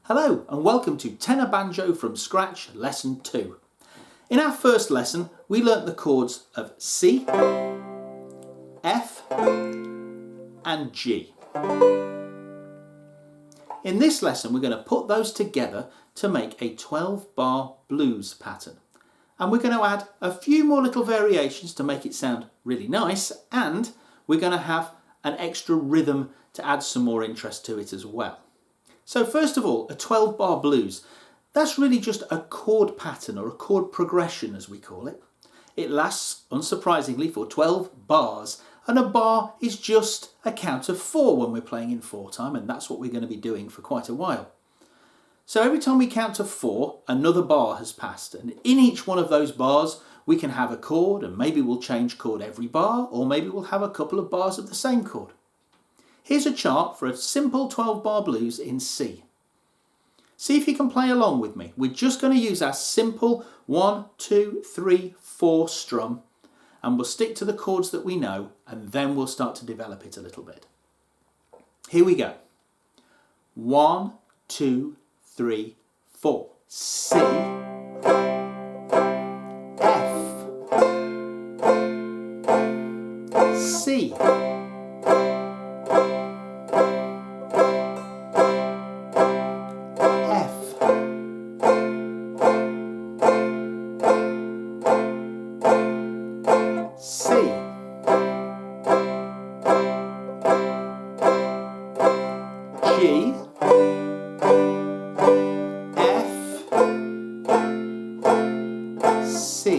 Hello and welcome to Tenor Banjo from Scratch Lesson 2. In our first lesson we learnt the chords of C, F and G. In this lesson we're going to put those together to make a 12-bar blues pattern. And we're going to add a few more little variations to make it sound really nice, and we're going to have an extra rhythm to add some more interest to it as well. So first of all, a 12-bar blues. That's really just a chord pattern or a chord progression as we call it. It lasts, unsurprisingly, for 12 bars, and a bar is just a count of 4 when we're playing in 4 time, and that's what we're going to be doing for quite a while. So every time we count to 4, another bar has passed, and in each one of those bars we can have a chord, and maybe we'll change chord every bar, or maybe we'll have a couple of bars of the same chord. Here's a chart for a simple 12-bar blues in C. See if you can play along with me. We're just going to use our simple 1, 2, 3, 4 strum, and we'll stick to the chords that we know, and then we'll start to develop it a little bit. Here we go. 1, 2, 3, 4. C, F, C, G, F, C.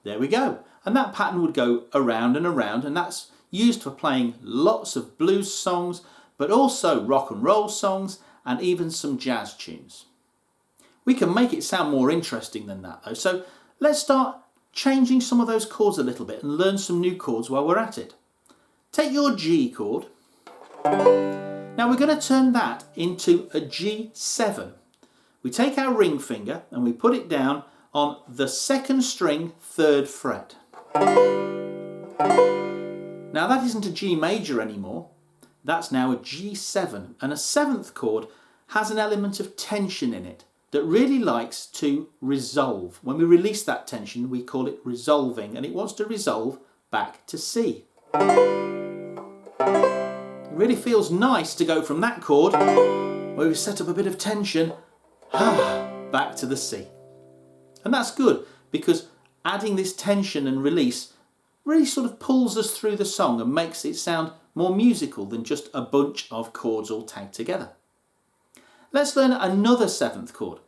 There we go. And that pattern would go around and around, and that's used for playing lots of blues songs, but also rock and roll songs and even some jazz tunes. We can make it sound more interesting than that though, so let's start changing some of those chords a little bit and learn some new chords while we're at it. Take your G chord. Now we're going to turn that into a G7. We take our ring finger and we put it down on the 2nd string, 3rd fret. Now that isn't a G major anymore, that's now a G7, and a 7th chord has an element of tension in it that really likes to resolve. When we release that tension we call it resolving, and it wants to resolve back to C. It really feels nice to go from that chord where we set up a bit of tension back to the C. And that's good because adding this tension and release really sort of pulls us through the song and makes it sound more musical than just a bunch of chords all tagged together. Let's learn another 7th chord.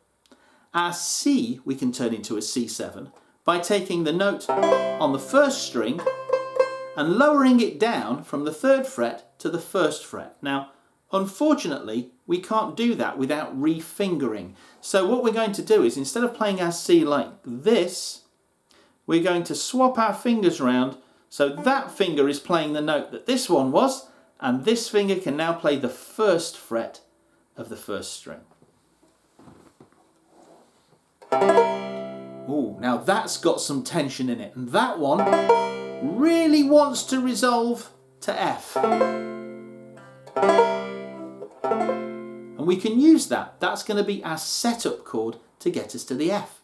Our C we can turn into a C7 by taking the note on the 1st string and lowering it down from the 3rd fret to the 1st fret. Now, unfortunately, we can't do that without re-fingering. So what we're going to do is, instead of playing our C like this, we're going to swap our fingers around so that finger is playing the note that this one was, and this finger can now play the 1st fret of the 1st string. Ooh, now that's got some tension in it, and that one really wants to resolve to F. And we can use that. That's going to be our setup chord to get us to the F.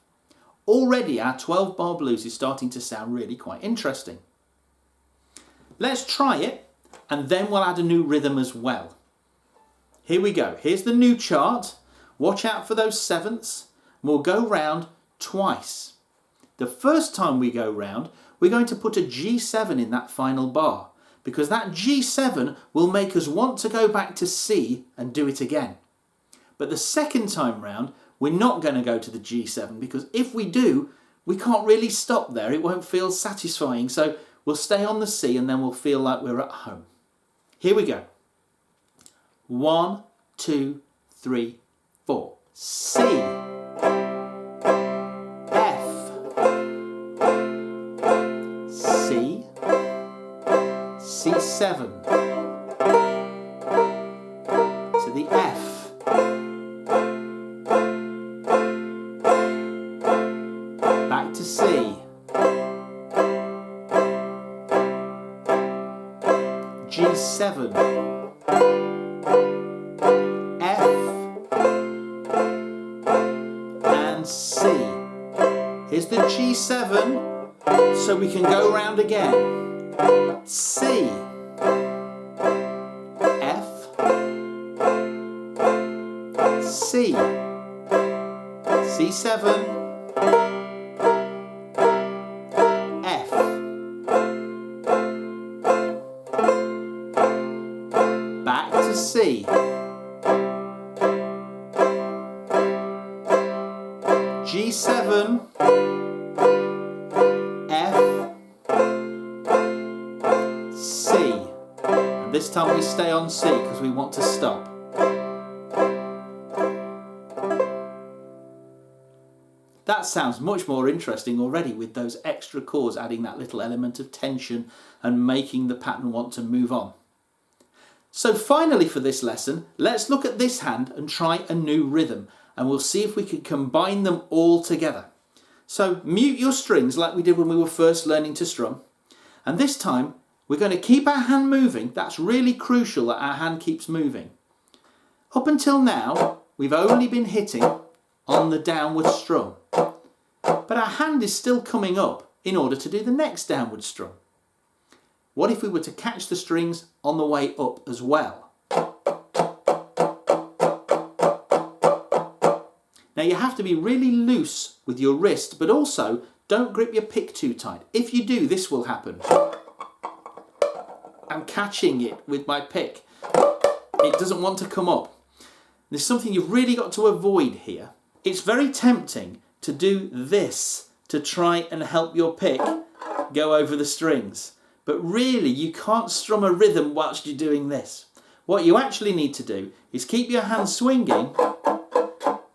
Already our 12-bar blues is starting to sound really quite interesting. Let's try it, and then we'll add a new rhythm as well. Here we go. Here's the new chart. Watch out for those 7ths. We'll go round twice. The first time we go round, we're going to put a G7 in that final bar, because that G7 will make us want to go back to C and do it again. But the second time round, we're not going to go to the G7, because if we do, we can't really stop there. It won't feel satisfying. So we'll stay on the C and then we'll feel like we're at home. Here we go. 1, 2, 3, 4. C, F, C, C7, to the F, back to C, G7, F, and C. Here's the G7, so we can go round again. C, F, C, C7, F, back to C, G7, F, C, and this time we stay on C because we want to stop. That sounds much more interesting already with those extra chords adding that little element of tension and making the pattern want to move on. So finally for this lesson, let's look at this hand and try a new rhythm, and we'll see if we can combine them all together. So mute your strings like we did when we were first learning to strum, and this time we're going to keep our hand moving. That's really crucial that our hand keeps moving. Up until now, we've only been hitting on the downward strum, but our hand is still coming up in order to do the next downward strum. What if we were to catch the strings on the way up as well? Now you have to be really loose with your wrist, but also don't grip your pick too tight. If you do, this will happen. I'm catching it with my pick. It doesn't want to come up. There's something you've really got to avoid here. It's very tempting to do this to try and help your pick go over the strings. But really, you can't strum a rhythm whilst you're doing this. What you actually need to do is keep your hand swinging,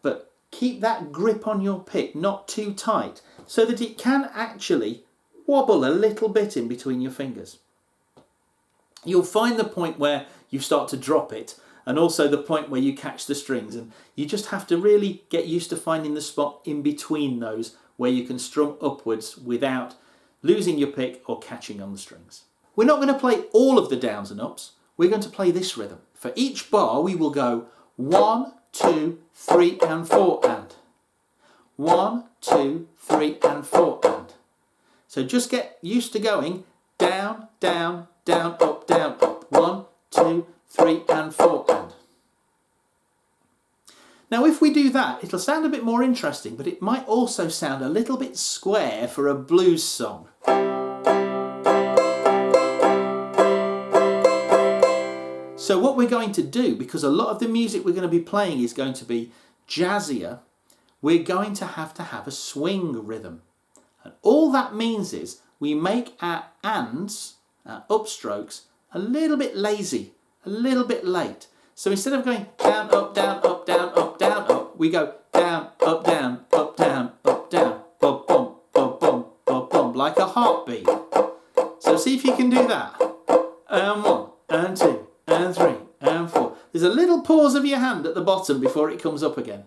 but keep that grip on your pick not too tight so that it can actually wobble a little bit in between your fingers. You'll find the point where you start to drop it, and also the point where you catch the strings, and you just have to really get used to finding the spot in between those where you can strum upwards without losing your pick or catching on the strings. We're not going to play all of the downs and ups, we're going to play this rhythm. For each bar we will go 1, 2, 3 and 4 and. 1, 2, 3 and 4 and. So just get used to going down, down, down, up, down, up. 1, 2, 3 and 4 and. Now if we do that, it'll sound a bit more interesting, but it might also sound a little bit square for a blues song. So what we're going to do, because a lot of the music we're going to be playing is going to be jazzier, we're going to have a swing rhythm. And all that means is we make our ands, our upstrokes, a little bit lazy, a little bit late. So instead of going down, up, down, up, down, up, down, up, we go down, up, down, up, down, up, down, bum, bum, bum, bum, bum, bum, like a heartbeat. So see if you can do that. And 1, and 2, and 3, and 4. There's a little pause of your hand at the bottom before it comes up again.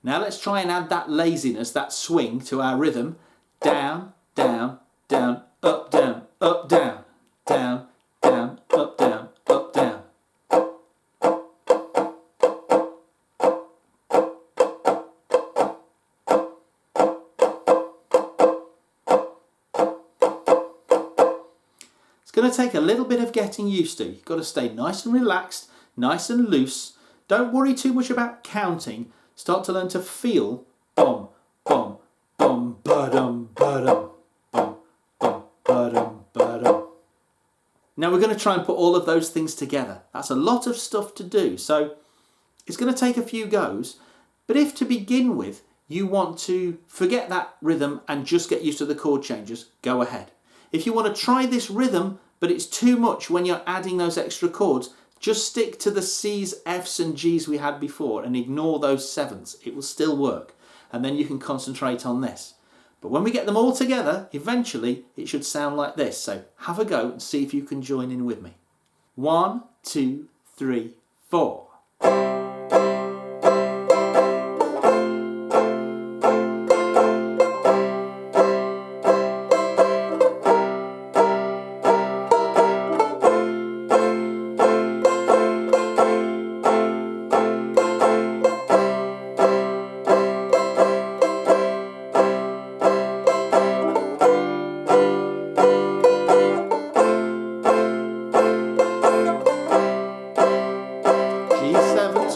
Now let's try and add that laziness, that swing to our rhythm. Down, down, down, up, down, up, down, down, down, up, down, up, down. It's going to take a little bit of getting used to. You've got to stay nice and relaxed, nice and loose. Don't worry too much about counting. Start to learn to feel bum, bum, bum, ba-dum, ba-dum, bum, bum, ba-dum, ba-dum. Now we're going to try and put all of those things together. That's a lot of stuff to do, so it's going to take a few goes. But if to begin with you want to forget that rhythm and just get used to the chord changes, go ahead. If you want to try this rhythm but it's too much when you're adding those extra chords, just stick to the C's, F's and G's we had before and ignore those sevenths. It will still work. And then you can concentrate on this. But when we get them all together, eventually it should sound like this. So have a go and see if you can join in with me. 1, 2, 3, 4.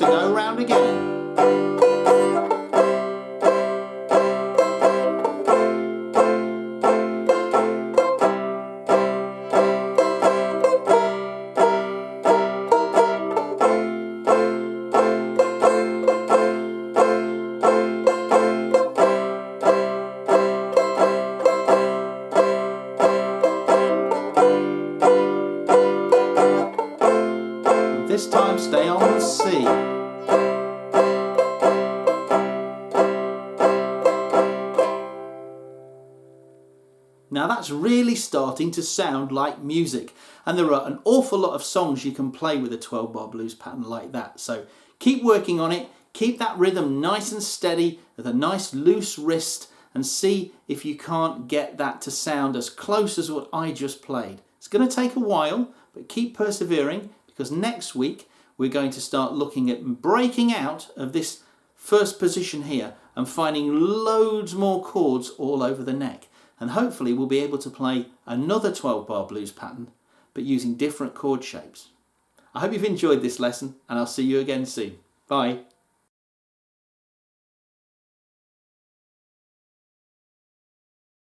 to go round again. This time stay on the C. Now that's really starting to sound like music, and there are an awful lot of songs you can play with a 12-bar blues pattern like that. So keep working on it, keep that rhythm nice and steady with a nice loose wrist, and see if you can't get that to sound as close as what I just played. It's going to take a while, but keep persevering, because next week we're going to start looking at breaking out of this first position here and finding loads more chords all over the neck. And hopefully we'll be able to play another 12-bar blues pattern, but using different chord shapes. I hope you've enjoyed this lesson, and I'll see you again soon. Bye.